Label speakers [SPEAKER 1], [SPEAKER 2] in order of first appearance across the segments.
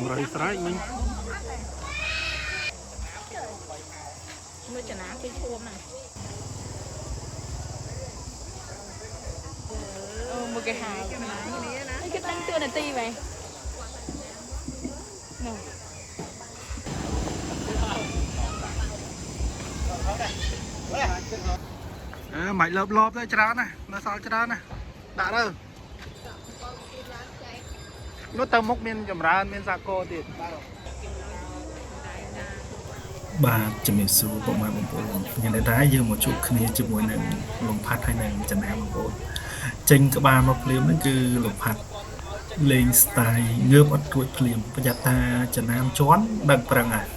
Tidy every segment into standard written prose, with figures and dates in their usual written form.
[SPEAKER 1] rồi sải mình
[SPEAKER 2] mới chả ná cái chuông này một cái hào cái tăng tươi là ti vậy
[SPEAKER 1] mày lợp lợp đấy chả này nó sao chả này đã đâu nó tầm mốc miền chậm ra miền Sa Co thì bà chấm điểm số của mọi bông nhìn thấy thái dương một chút khi chụp mùi này lồng phát hay này chấm ham bông tranh các bạn một liếm nó cứ lồng phát lên style ngớp ở tuổi liếm bây giờ ta chấm ham chón đằng prang à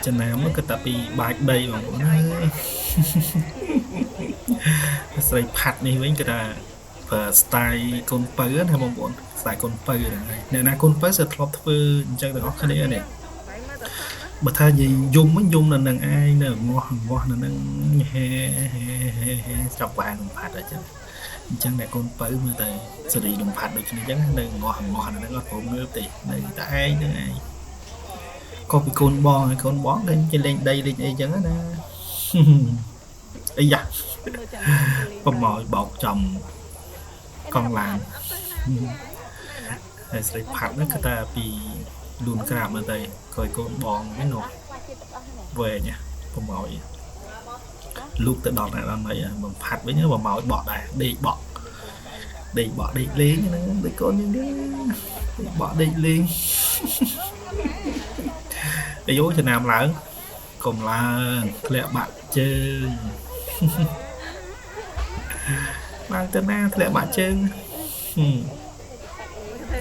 [SPEAKER 1] chấm ham nó cứ tập bị bài đây mà cũng xây phát này với cái là style con pơ hay bông bông style con pơ này nên là con pơ sẽ thọp thưa chẳng được cái này này mà thay vì dùng là nàng ai nè ngon là nàng he chọc vàng đồng phạt rồi chứ chẳng này con phải mới tay xử lý đồng phạt được cho nên chẳng này ngon là nó có ngứa thì này ta ai nữa ai có bị con bón lên đây chẳng á ấy da con mồi bọt chồng con làm xử lý phạt nó người ta bị luôn cả mà đây coi con bòn với nồi về nha con mồi lúc tới đọt này là mày mà phạt với nhớ mà mồi bọt này đi bọt đi lên nữa để con những cái bọt đi lên để dối cho nam lớn cùng là lẹ bạn chơi mang tên na lẹ bạn chơi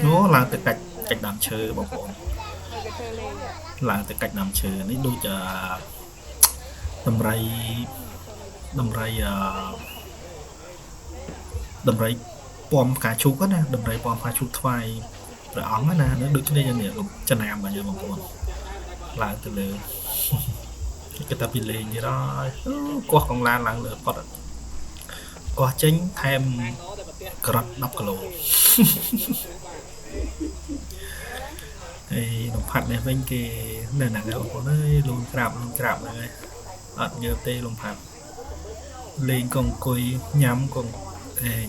[SPEAKER 1] nó là từ cách làm chơi bóng bóng là từ cách làm chơi này đôi chờ đầm rây bom cá chú á nè đầm rây bom cá chú thoai rồi ống á nè nó được cái này nhỉ chân nam mà như bóng bóng là từ lừa cái ta bị lên như đó qua con lan lặng lừa qua chính thêm cọt 10 kg thì đồng phạt này bên kia nền nặng của nó luôn crab này ở như tê luôn phạt lên con cùi nhắm con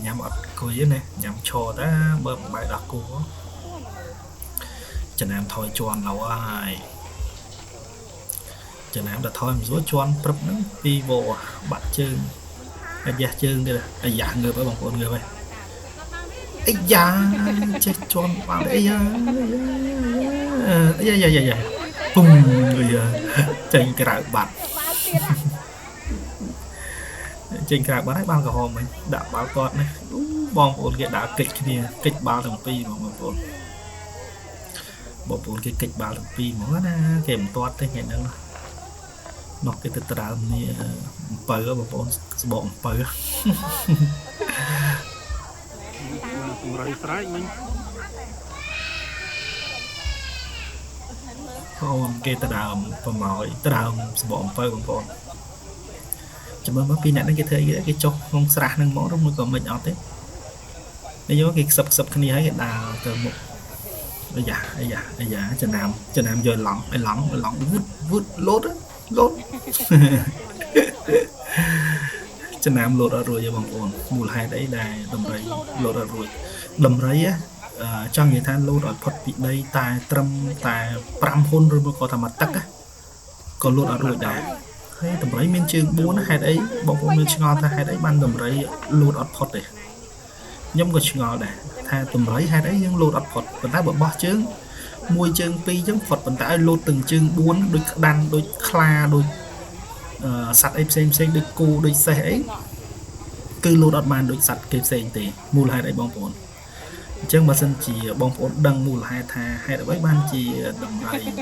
[SPEAKER 1] nhắm ở cùi này nhắm cho đã bơm bài đặc của chẳng em thôi tròn lâu ai chẳng em đã thôi một số tròn prấp nó đi bộ bắt chân da chân đây là dạ người với bằng con người vậy ấy da chết tròn vào đấy dạ bùng người trên cái rào bạc trên cái rào bạc ấy bao cả hôm mình đã báo con này bom ôn kia đã kịch kia kịch 3 thằng pi mà một bộ ôn kia kịch 3 thằng pi mà nó kèm toát thế này nữa nó cái tự trào này bờ bộ ôn bọn bờ rồi sải mình con kia ta đào và mọi ta đào bọn phơi bọn cho nên mất pin này nó cái thế cái chốc không sạch năng món trong của mình ọt đấy bây giờ cái sập cái này cái đào từ một bây giờ chân nam rồi lỏng vút lốt chân nam lột ra rồi cho bằng ổn mùa hai đấy là lột ra rồi đầm rấy á trong người ta lột ở phật bị đây tài trâm tài pram hôn rồi có thằng mặt tắc á còn lột ở rồi đã hay đầm rấy miền trường 4 hai đấy bọn con miền ngon ta hai đấy ban đầm rấy lột ở phật này nhóm người ngon này tha đầm rấy hai đấy nhưng lột ở phật còn ta bọn bỏ chướng môi chân pi giống phật còn ta lột từng chương 4 đôi đan đôi kla đôi sạch em xem được cô đôi xe ấy cứ lột ở màn đôi sạch kịp xem thì mua hai đấy bóng bồn chứ mà sân chỉ bóng bồn đăng mua hai tha hay là với ban chỉ đầm này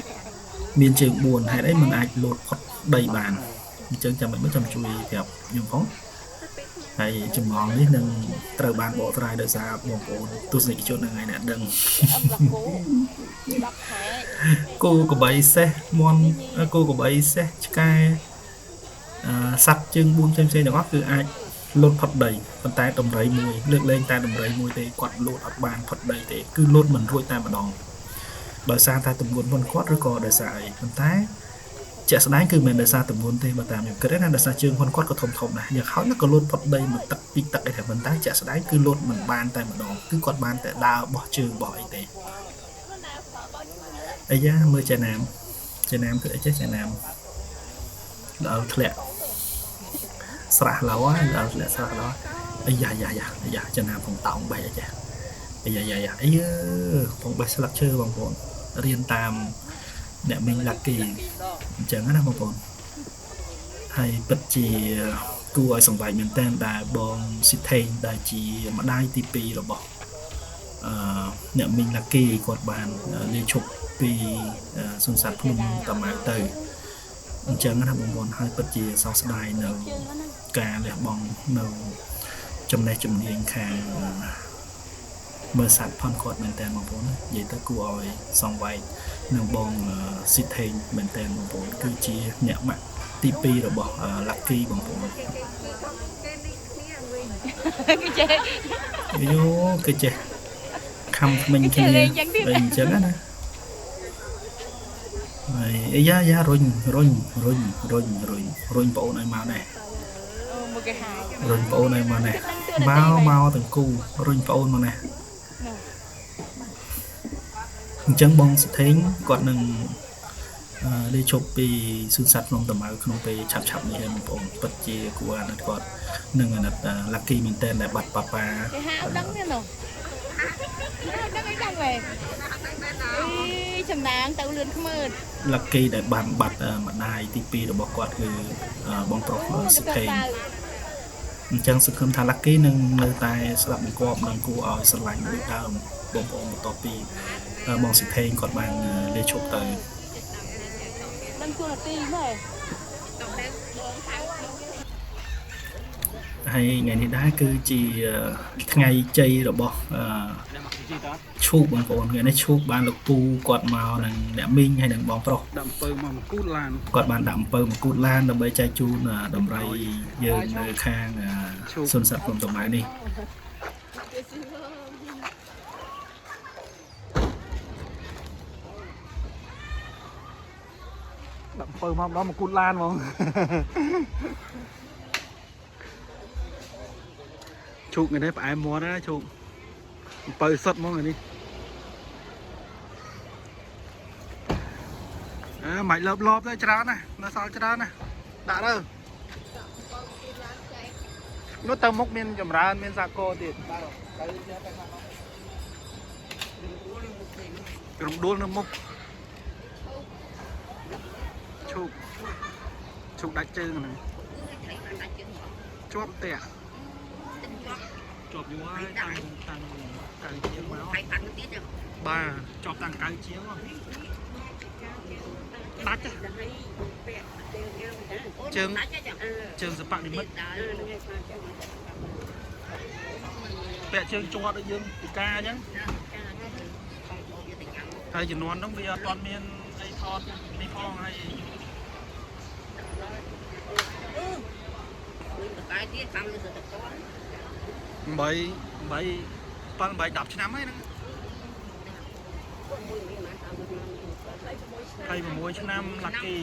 [SPEAKER 1] miền trường buồn hay đấy mình ai lột phật đầy bàn chân cho mình mới chăm chui đẹp nhiều phóng hay chừng ngon đấy nâng trời bàn bộ trai đời ra bóng bồn tôi dịch chỗ này nè đừng cô của bấy xe mon cô của bấy xe sạch chương buôn xem được cứ ai លោតផុតដីប៉ុន្តែតម្រៃមួយលើកលែងតែតម្រៃមួយទេគាត់លោតអត់បានផុតដីទេគឺលោតមិនរួចតែម្ដងដោយសារតែទម្ងន់របស់គាត់ឬក៏ដោយសារអីប៉ុន្តែជាក់ស្ដែងគឺមិនដោយសារទម្ងន់ទេបើតាមខ្ញុំគិតណាដោយសារជើងរបស់គាត់ក៏ធំដែរយ៉ាងហោចណាស់ក៏លោតផុតដីមួយទឹកពីរទឹកអីតែប៉ុន្តែជាក់ស្ដែងគឺលោតមិនបានតែម្ដងគឺគាត់បានតែដើរបោះជើងបោះអីទេអាយ៉ាមើលចាណាមគឺអីចេះចាណាមដល់ធ្លាក់ស្រះឡោហើយដល់ធ្លាក់ស្រះឡោអាយ៉ាចាណាមផងតោងបេះអីចេះអាយ៉ាអីផងបេះស្លឹកឈើបងប្អូនរៀនតាមអ្នកមីងឡាក់គីអញ្ចឹងណាបងប្អូនហើយពិតជាគួរឲ្យសង្វេគមែនតើដែលបងស៊ីថេងដែលជាម្ដាយទី2របស់អ្នកមីងឡាក់គីគាត់បានលាឈប់ពីសន្និសីទភ្នំតាម៉ៅទៅអញ្ចឹងណាបងប្អូនហើយពិតជាសោកស្ដាយនៅការលះបង់នៅចំណេះជំនាញខាងមើលសัตว์ផនគាត់មែនតើបងប្អូននិយាយទៅគួរឲ្យសង្វេគនឹងបងស៊ីថេងមែនតើបងប្អូនគឺជាអ្នកម៉ាក់ទី2របស់ឡាក់គីបងប្អូនគឺចេះគឺចេះខំថ្មិញគ្នាអញ្ចឹងណាហើយអាយ៉ារុញបងអូនឲ្យមកដែរ
[SPEAKER 2] មកគេហៅ
[SPEAKER 1] រុញបងអូនឲ្យមកដែរមកទាំងគូរុញបងអូនមកដែរអញ្ចឹងបងសុថេងគាត់នឹងលេជប់ពីសួនសត្វភ្នំតាម៉ៅក្នុងពេលឆាប់នេះហើយបងប្អូនពិតជាគួរអាណិតគាត់នឹងអាណិតឡាក់គីមែនតើដែលបាត់ប៉ាប៉ា
[SPEAKER 2] គេហៅដឹងទេនោះដឹងអីដឹងវ៉េចំណាងទៅលឿនខ្មើត
[SPEAKER 1] ឡាក់គីដែលបានបាត់ម្ដាយទី2របស់គាត់គឺបងប្រុសសុថេងអញ្ចឹងសង្ឃឹមថាឡាក់គីនឹងនៅតែស្ដាប់បង្គាប់និងគួរឲ្យស្រឡាញ់ដូចដើមបងប្អូនបន្ទាប់ពីបងសុថេងគាត់បានលេឈប់ទៅ
[SPEAKER 2] ដឹងទូនាទីមែន
[SPEAKER 1] ហើយថ្ងៃនេះដែរគឺជាថ្ងៃជ័យរបស់ឈូកបងប្អូនថ្ងៃនេះឈូកបានលោកពូគាត់មកនឹងអ្នកមីងហើយនឹងបងប្រុស
[SPEAKER 3] ដាក់អំពើមកមកគូតឡាន
[SPEAKER 1] គាត់បានដាក់អំពើមកគូតឡានដើម្បីចែកជូនតម្រៃយើងនៅខាងសួនសត្វភ្នំតាម៉ៅនេះ
[SPEAKER 3] ដាក់អំពើមកដល់មកគូតឡានហ្មងជូកថ្ងៃនេះផ្អែមមាត់ណាជូកអំពើសុតហ្មងថ្ងៃនេះមិនលើបលបទេច្រើនណានៅសល់ច្រើនណាដាក់ទៅនោះទៅមុខមានចម្រើនមានសាគរទៀតក្រុមដួលនៅមុខឈូកដាច់ជើងហ្នឹងជាប់តែជាប់យូរហើយតាំងកៅជាងមកបាទជាប់តាំងកៅជាងដាច់ជើងសបនិមិត្តពាក់ជើងជាប់ដូចយើងពិការអញ្ចឹងហើយចំនួនហ្នឹងវាអត់ទាន់មានអីថតនេះផងហើយ8 10ឆ្នាំហើយហ្នឹង26ឆ្នាំឡាក់គី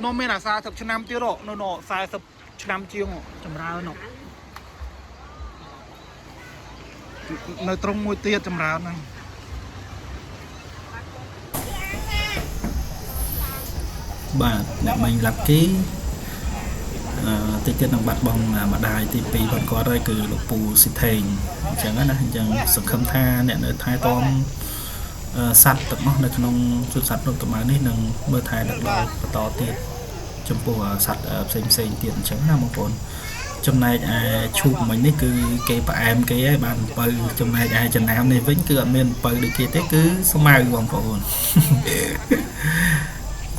[SPEAKER 3] នោះមានអា40ឆ្នាំទៀតនោះ40ឆ្នាំជាងចម្រើននៅត្រង់មួយទៀតចម្រើនហ្នឹង
[SPEAKER 1] បាទអ្នកមីងឡាក់គីតិចទៀតនឹងបាត់បង់ម្ដាយទី2របស់គាត់ហើយគឺលោកពូស៊ីថេងអញ្ចឹងណាអញ្ចឹងសង្ឃឹមថាអ្នកនៅថែទាំសត្វទាំងអស់នៅក្នុងសួនសត្វភ្នំតាម៉ៅនេះនឹងមើលថែដល់បន្តទៀតចំពោះសត្វផ្សេងទៀតអញ្ចឹងណាបងប្អូនចំណែកឯឈូកមិញនេះគឺគេផ្អែមគេហើយបានអំពៅចំណែកឯចំណាំនេះវិញគឺអត់មានអំពៅដូចគេទេគឺស្មៅបងប្អូន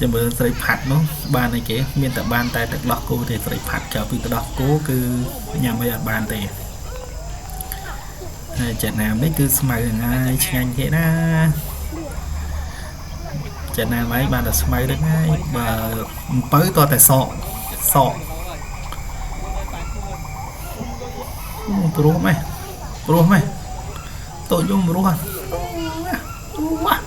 [SPEAKER 1] ចាំមើលស្រីផាត់នោះបានអីគេមានតែបានតែទឹកដោះគោទេស្រីផាត់ក្រៅពីទឹកដោះគោគឺញ៉ាំអីអត់បានទេហើយចំណាំនេះគឺស្មៅហើយឆ្ងាញ់គេណាចំណាំអីបានតែស្មៅហ្នឹងហើយបើអំពៅតតែសក់ Bro mày tội vô bro à quá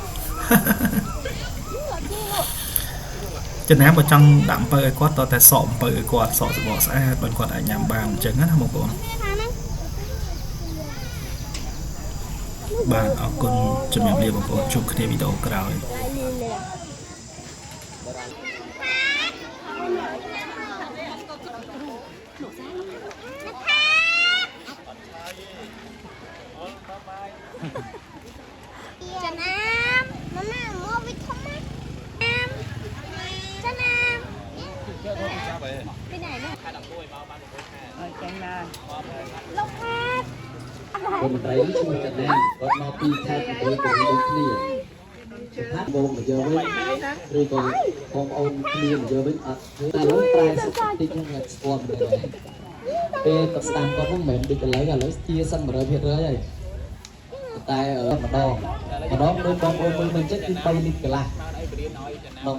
[SPEAKER 1] cho nên mà trong đạm bơi quát to tại sọm bơi quát sọ sự bỏ xa bên quát ở nhằm bàn chẳng hết một con bàn ở con chụp miệng liều một con chụp cái video rồi
[SPEAKER 2] Trần Am, mama mua vịt không á? Am, Trần Am. Bên này nữa. Lộc hát.
[SPEAKER 4] คนไทยชื่อจันแนนรถมาปีแทนโดยตัวลูกนี่ถ้าวงมาเยอะไว้หรือตัวขององค์นี่เยอะไว้อัดแต่ล้มปลายสุดที่ยังเงินสปอนเลยเป็นกับสตางค์ก็ต้องเหม็นดีกันเลยกันเลยที่สั่งมาเลยเพียงเลยแต่มาดองโดนบองโอ้มันจะกินไปนิดกันละดอง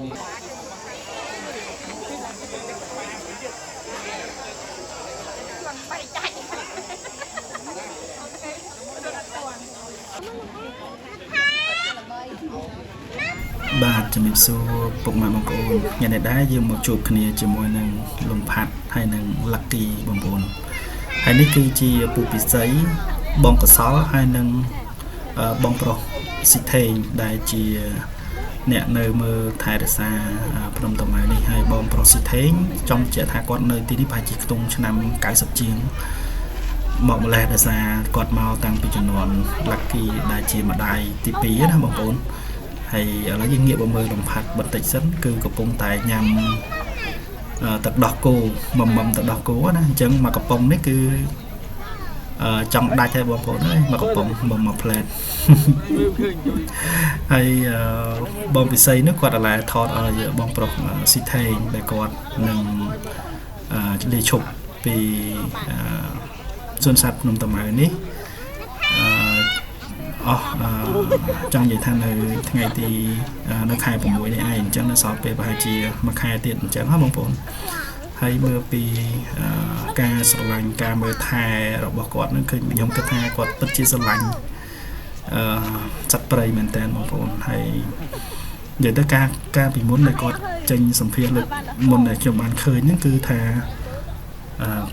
[SPEAKER 1] បាទជំរាបសួរពុកម៉ែបងប្អូនញ៉ាំដែរយើងមកជួបគ្នាជាមួយនឹងលំផាត់ហើយនឹង Lucky បងប្អូនហើយនេះគឺជាពូពិសីបងកសលហើយនឹងបងប្រុសស៊ីថេងដែលជាអ្នកនៅមើលថែរក្សាព្រំតំណែងនេះហើយបងប្រុសស៊ីថេងចង់ជឿថាគាត់នៅទីនេះប្រហែលជាខ្ទង់ឆ្នាំ90ជាងមកម្លេះដោយសារគាត់មកតាំងពីជំនាន់ Lucky ដែលជាម្ដាយទី2ណាបងប្អូនហើយឥឡូវយើងងាកមកមើលលំផាត់បន្តិចសិនគឺកំពុងតែញ៉ាំទឹកដោះគោមុំទឹកដោះគោណាអញ្ចឹងមកកំប៉ុងនេះគឺចង់ដាច់ហើយបងប្អូនអើយមកកំប៉ុងមុំមួយផ្លែតហើយបងពិសីនោះគាត់ឥឡូវថតឲ្យបងប្រុសស៊ីថេងដែលគាត់នឹងលេឈប់ពីសួនសត្វភ្នំតាម៉ៅនេះចង់និយាយថានៅថ្ងៃទីនៅខែ6នេះឯងអញ្ចឹងនៅសល់ពេលប្រហែលជាមួយខែទៀតអញ្ចឹងហ៎បងប្អូនហើយមើលពីការស្រឡាញ់ការមើលថែរបស់គាត់នឹងឃើញខ្ញុំគិតថាគាត់ពិតជាស្រឡាញ់សត្វព្រៃមែនតើបងប្អូនហើយនិយាយទៅការពីមុនដែលគាត់ចេញសម្ភារលើកមុនដែលខ្ញុំបានឃើញហ្នឹងគឺថា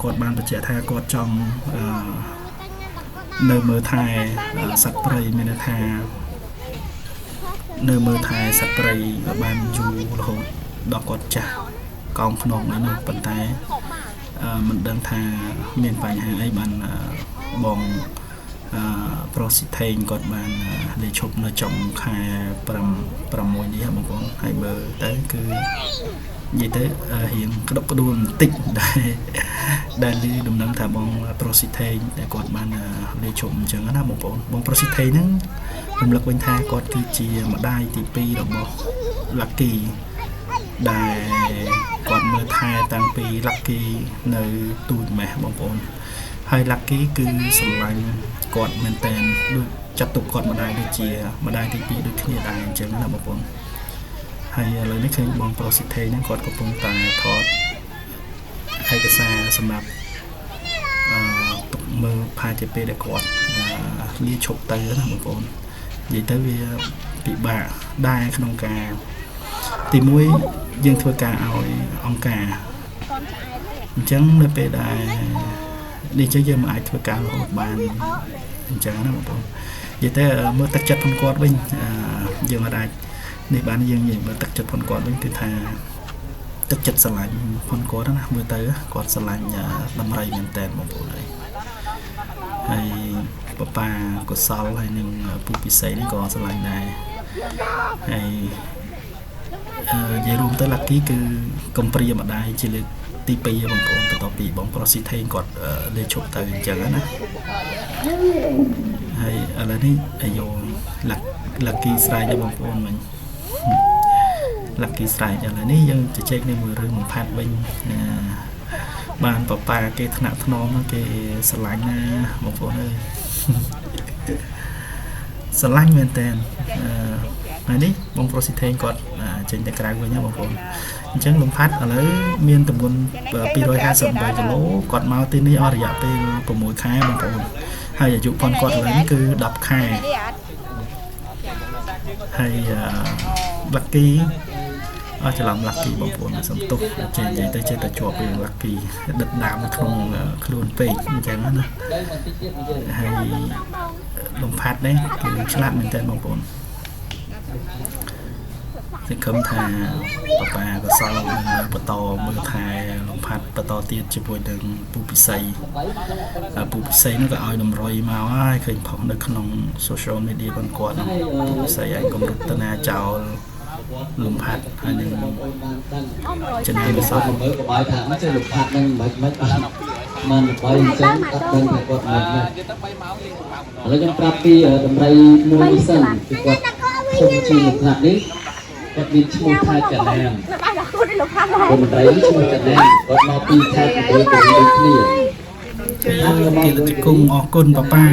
[SPEAKER 1] គាត់បានបញ្ជាក់ថាគាត់ចង់នៅមើលថែសត្វព្រៃមានន័យថានៅមើលថែសត្វព្រៃបានយូររហូតដល់គាត់ចាស់កោងខ្នងនេះណាប៉ុន្តែមិនដឹងថាមានបញ្ហាអីបានបងប្រុសស៊ីថេងគាត់បានលេឈប់នៅចុងខែ6នេះបងប្អូនហើយមើលទៅគឺនិយាយទៅរៀងក្តុកក្តួលបន្តិចដែលឮដំណឹងថាបងប្រុសស៊ីថេងដែលគាត់បានលេឈប់អញ្ចឹងណាបងប្អូនបងប្រុសស៊ីថេងហ្នឹងរំលឹកវិញថាគាត់គឺជាម្ដាយទី2របស់ Lucky ដែលគាត់មើលថែតាំងពី Lucky នៅទូចម៉េះបងប្អូនហើយ Lucky គឺស្រឡាញ់គាត់មែនតើដូចចាត់ទុកគាត់ម្ដាយដូចជាម្ដាយទី2ដូចគ្នាដែរអញ្ចឹងណាបងប្អូនហើយឥឡូវនេះឃើញបងប្រុសស៊ីថេងហ្នឹងគាត់កំពុងតែថតឯកសារសម្រាប់ទុកមើលផាជាពេលដែលគាត់លាឈប់ទៅណាបងប្អូននិយាយទៅវាពិបាកដែរក្នុងការទី1យើងធ្វើការឲ្យអង្គការអញ្ចឹងនៅពេលដែលនេះចឹងយើងមិនអាចធ្វើការរហូតបានអញ្ចឹងណាបងប្អូននិយាយទៅមើលទឹកចិត្តផងគាត់វិញយើងអាចនេះបានយើងនិយាយមើលទឹកចិត្តផងគាត់វិញគឺថាទឹកចិត្តស្រឡាញ់ផងគាត់ណាមើលទៅគាត់ស្រឡាញ់ដំរីមែនតើបងប្អូនហើយបបាកុសលហើយនឹងពូពិសីនេះក៏ស្រឡាញ់ដែរហើយនិយាយរួមទៅ Lucky គឺកំព្រាម្ដាយជាលើកទី2បងប្អូនបន្ទាប់ពីបងប្រុសស៊ីថេងគាត់លេឈប់ទៅអញ្ចឹងណាហើយឥឡូវនេះអាយុ Lucky ស្រែកដល់បងប្អូនវិញ Lucky ស្រែកឥឡូវនេះយើងជជែកនៅមួយរឿងបំផាត់វិញបានប៉ាគេថ្នាក់ថ្នមគេស្រឡាញ់ណាបងប្អូនអើយស្រឡាញ់មែនតើហើយនេះបងប្រុសស៊ីថេងគាត់ចេញទៅក្រៅវិញណាបងប្អូន អញ្ចឹងលំផាត់ឥឡូវមានទម្ងន់258គីឡូគាត់មកទីនេះអស់រយៈពេល6ខែបងប្អូនហើយអាយុប៉ុនគាត់ឥឡូវនេះគឺ10ខែហើយlucky អត់ច្រឡំ lucky បងប្អូនសំទុះចេះនិយាយទៅចេះតែជាប់ពេល lucky ដិតដាមក្នុងខ្លួនពេកអញ្ចឹងណាហើយលំផាត់នេះគឺឆ្លាតមែនតើបងប្អូនសង្ឃឹមថាប៉ាប៉ាក៏សល់នឹងបន្តមើលថែលំផាត់បន្តទៀតជាមួយនឹងពូពិសីពូពិសីនោះក៏ឲ្យតម្រុយមកហើយឃើញផុសនៅក្នុង social media គាត់ពូពិសីឯងកំរុតនាចោលលំផាត់ហើយនឹងចំណាយសោះ
[SPEAKER 4] មើលកុំឲ្យថាមិនចេះលំផាត់នឹងមិនបានបីអញ្ចឹងអត់ដឹងថាគាត់មិនណាឥឡូវខ្ញុំប្រាប់ពីតម្រៃមួយនេះសិនពីគាត់ជុំជីលំផាត់នេះគាត់មានឈ្មោះថាចាណាមគាត់តម្រៃនេះឈ្មោះចាណាមគាត់មកពីខេត្តប្រទេសដូចគ្នា
[SPEAKER 1] គេទៅគុំអរគុណប៉ាប៉ា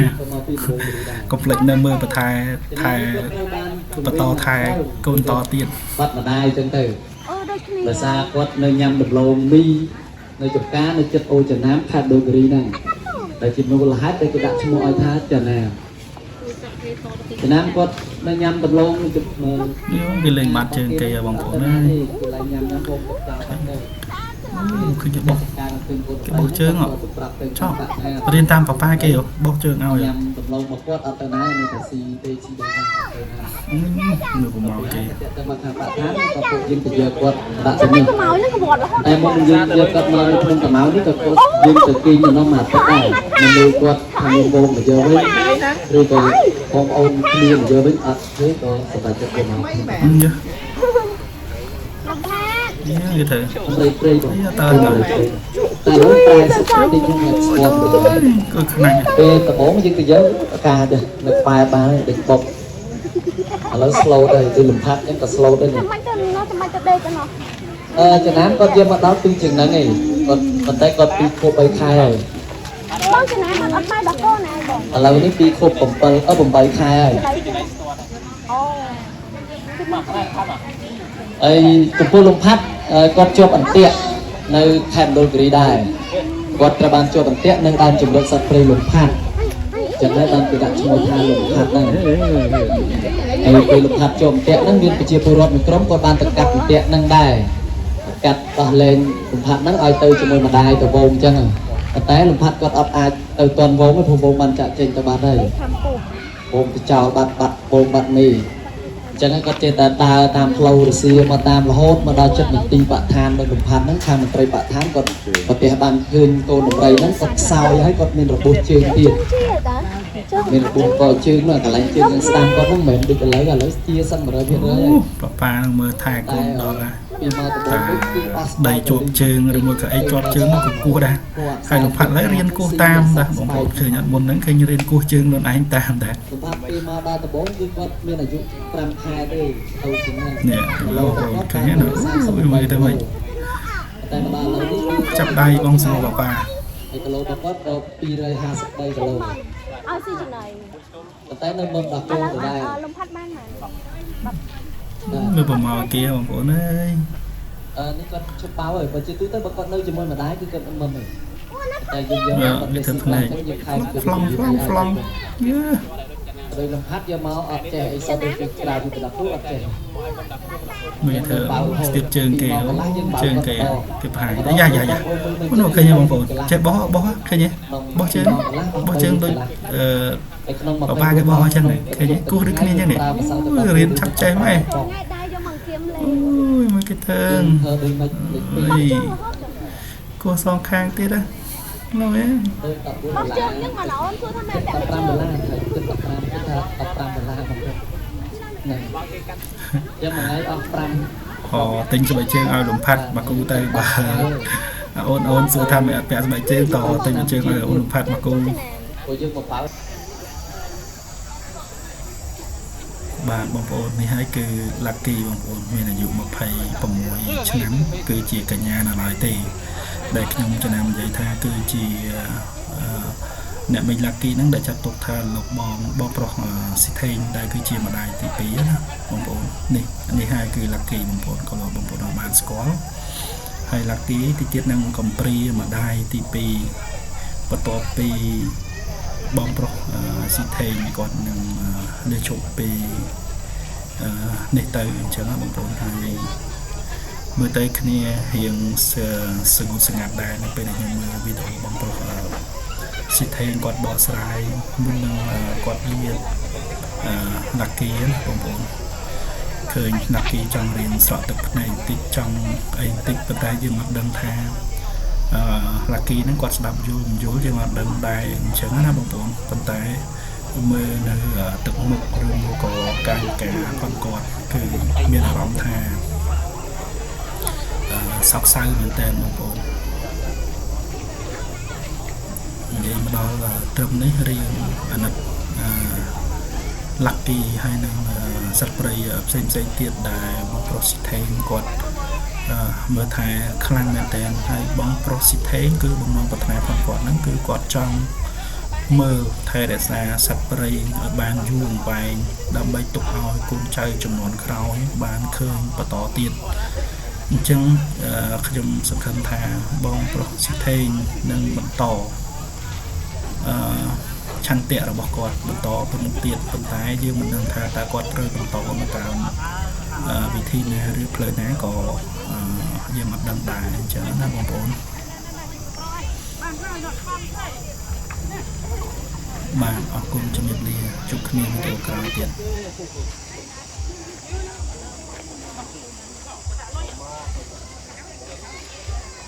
[SPEAKER 1] កុំភ្លេចនៅមើលបន្ថែថែបន្តថែកូនតទៀត
[SPEAKER 4] បាត់ម្ដាយអញ្ចឹងទៅដោយសារគាត់នៅញ៉ាំដំឡូងមីនៅចំការនៅចិត្តអូចាណាមខេត្តដូចរីហ្នឹងដែលជាមូលហេតុដែលគេដាក់ឈ្មោះឲ្យថាចាណាមចាណាមគាត់នៅញ៉ាំដំឡូងចិត្ត
[SPEAKER 1] វាលេងបាត់ជើងគេបងប្អូនណា
[SPEAKER 4] គេឡើងញ៉ាំហូបតាមហ្នឹង
[SPEAKER 1] ឃើញគេបោះជើងចោះរៀនតាមប៉ាប៉ាគេបោះជើងឲ្យ
[SPEAKER 4] ញ៉ាំដំឡូងមកគាត់អត់ទៅណានៅតែស៊ីទេជីដែរទៅណា
[SPEAKER 1] នៅប្រមកគេ
[SPEAKER 4] តែមកថាបាក់ថាក៏ពួកយើងទៅយកគាត់ដាក់ទៅនេះតែមកយើងយកគាត់មកក្នុងកម្ៅនេះក៏គាត់យើងទៅគីងនៅនោះមកទឹកដែរនៅគាត់ថាមានវងមកយកវិញឬក៏បងអូនគ្នាមកយកវិញអត់ទេក៏សម្រាប់ចិត្តគាត់មក
[SPEAKER 1] វាទៅ
[SPEAKER 4] ព្រៃ
[SPEAKER 1] តើ
[SPEAKER 4] តែលោកតែសុខទីខ្ញុំស្គាល់
[SPEAKER 1] គឺខ្នាញ់
[SPEAKER 4] ពេលដំបូងយើងទៅយកកាទៅនៅក្បែរបានដេកបុកឥឡូវ slow ទៅគឺលំផាត់ហ្នឹងក៏ slow ដែរ
[SPEAKER 2] ចាំទៅដេកទៅណោះ
[SPEAKER 4] ចំណាំគាត់យកមកដល់ពីជាងហ្នឹងឯងគាត់ប៉ុន្តែគាត់ពីខួប3ខែហើយ
[SPEAKER 2] បងចំណាំអត់បាយដល់កូនណាបង
[SPEAKER 4] ឥឡូវនេះពីខួប8ខែហើយហើយចំពោះលំផាត់គាត់ជាប់អន្ទាក់នៅខេត្តមណ្ឌលគិរីដែរគាត់ត្រូវបានជាប់អន្ទាក់នៅដែនជម្រកសត្វព្រៃលំផាត់ចឹងហើយបានគេដាក់ឈ្មោះថាលំផាត់ហ្នឹងហើយពេលលំផាត់ជាប់អន្ទាក់ហ្នឹងមានប្រជាពលរដ្ឋមួយក្រុមគាត់បានទៅកាត់អន្ទាក់ហ្នឹងដែរកាត់ដោះលែងលំផាត់ហ្នឹងឲ្យទៅជាមួយម្ដាយទៅវងចឹងប៉ុន្តែលំផាត់គាត់អត់អាចទៅទាន់វងទេព្រោះវងបានចាក់ចេញទៅបាត់ហើយវងទៅចោលបាត់វងបាត់នេះចឹងគាត់ចេះតែដើរតាមផ្លូវរសៀលមកតាមរហូតមកដល់ចិត្តមន្ទីរបឋាននៅលំផាត់ហ្នឹងខាងមន្ត្រីបឋានគាត់ប្រទេសបានឃើញកូនដំរីហ្នឹងគាត់ខ្សោយហើយគាត់មានរបួសជើងទៀតមានរបួសកជើងនោះកន្លែងជើងស្ដាំគាត់ហ្នឹងមិនមែនដូចឥឡូវជាសឹង 100% ហើយ
[SPEAKER 1] ប៉ាប៉ានឹងមើលថែកូនដល់ណាដីជាប់ជើងឬមួយក៏អីជាប់ជើងនោះក៏គោះដែរហើយលំផាត់ហើយរៀនគោះតាមដែរបងប្អូនឃើញអត់មុនហ្នឹងឃើញរៀនគោះជើងខ្លួនឯងតាមដែរ
[SPEAKER 4] លំផាត់ពេលមកដល់ដំបូងគឺគាត់មានអាយុ5ខែទេទៅជាងហ្នឹង
[SPEAKER 1] នេះលោកឃើញណាមើលទៅវិញ
[SPEAKER 4] តែមកដល់ឥឡូវនេះ
[SPEAKER 1] ចាប់ដៃបងស្រួលប៉ាប៉ា
[SPEAKER 4] ហើយគីឡូរបស់គាត់ដល់253គីឡូ
[SPEAKER 2] ឲ្យស៊ីចំណៃ
[SPEAKER 4] ប៉ុន្តែនៅមុនដល់គោទៅដែរ
[SPEAKER 2] លំផាត់បានមែន
[SPEAKER 1] មើលប្រមាណគេបងប្អូនអើយ
[SPEAKER 4] នេះគាត់ជប់បោហើយបើជាទូទៅបើគាត់នៅជាមួយម្ដាយគឺគាត់មិនទេតែយើងយក
[SPEAKER 1] គាត់ទៅផ្នែកប្លង់យេ
[SPEAKER 4] ដោយលំហាត់យកមកអត់ចេះអីសោះទៅក្រៅពីប្រដាប់ទូអត់ចេះ
[SPEAKER 1] មានធ្វើស្ទាបជើងគេជើងគេគេផាយយ៉ានោះឃើញបងប្អូនចេះបោះឃើញទេបោះជើងដូចបបាគេបោះអញ្ចឹងឃើញទេគោះដូចគ្នាអញ្ចឹងនេះរៀនឆាប់ចេះម៉េចអូយមកគេធ្វើគោះសងខាងទៀតណានោះឯង
[SPEAKER 2] បោះជើងហ្នឹងមកអូនធ្វើថាមែនតែ
[SPEAKER 4] $15ហើយគឺ$15គឺថា$15បងប្អូនហ្នឹងចាំមួយថ្ងៃអស់5
[SPEAKER 1] ទិញស្បែកជើងឲ្យលំផាត់មកគូទៅបើអូនសួរថាមិនពាក់ស្បែកជើងតទិញជើងឲ្យអូនលំផាត់មកគូ
[SPEAKER 4] ពួកយើងមកបើ
[SPEAKER 1] បាទបងប្អូននេះហើយគឺ Lucky បងប្អូនមានអាយុ26ឆ្នាំគឺជាកញ្ញានៅឡើយទេដែលខ្ញុំចំណាំនិយាយថាគឺជា អ្នកមីឡាគីហ្នឹងដែលចាត់ទុកថាលោកបងប្រុសស៊ីថេងដែលគឺជាម្ដាយទី2ណាបងប្អូននេះហើយគឺឡាគីបងប្អូនក៏បងប្អូនបានស្គាល់ហើយឡាគីទីទៀតនឹងកំព្រាម្ដាយទី2បន្ទាប់ពីបងប្រុសស៊ីថេងគាត់នឹងលើជប់ពីនេះទៅអញ្ចឹងបងប្អូនហើយមើលទៅគ្នារៀងស្ងួតស្ងាត់ដែរនៅពេលដែលខ្ញុំមើលវីដេអូបងប្រុសស៊ីថេងគាត់បកស្រាយមុននឹងគាត់លាឡាគីបងប្អូនឃើញឡាគីចង់រៀនស្រក់ទឹកភ្នែកតិចចង់អីតិចប៉ុន្តែយើងមិនដឹងថាឡាគីហ្នឹងគាត់ស្ដាប់យល់យើងមិនដឹងដែរអញ្ចឹងណាបងប្អូនប៉ុន្តែមើលនៅទឹកមុខឬមកក៏កាយវិការគាត់គឺមានអារម្មណ៍ថាសោកសៅមែនតើបងប្អូននិយាយមកដល់ត្រឹមនេះរៀងអាណិតឡាក់គីហើយនឹងសត្វព្រៃផ្សេងទៀតដែលបងប្រុសស៊ីថេងគាត់មើលថែខ្លាំងមែនតើហើយបងប្រុសស៊ីថេងគឺបំណងប្រាថ្នារបស់គាត់ហ្នឹងគឺគាត់ចង់មើលថែរក្សាសត្វព្រៃឲ្យបានយូរអង្វែងដើម្បីទុកឲ្យកូនចៅចំនួនក្រោយបានឃើញបន្តទៀតអញ្ចឹងខ្ញុំសង្ឃឹមថាបងប្រុសស៊ីថេងនឹងបន្តឆន្ទៈរបស់គាត់បន្តទៅមុខទៀតប៉ុន្តែយើងមិនដឹងថាតើគាត់ត្រូវបន្តនៅតាមវិធីណាឬផ្លូវណាក៏យើងមិនដឹងដែរអញ្ចឹងណាបងប្អូនបាទអរគុណជំរាបលាជួបគ្នាវីដេអូក្រោយទៀត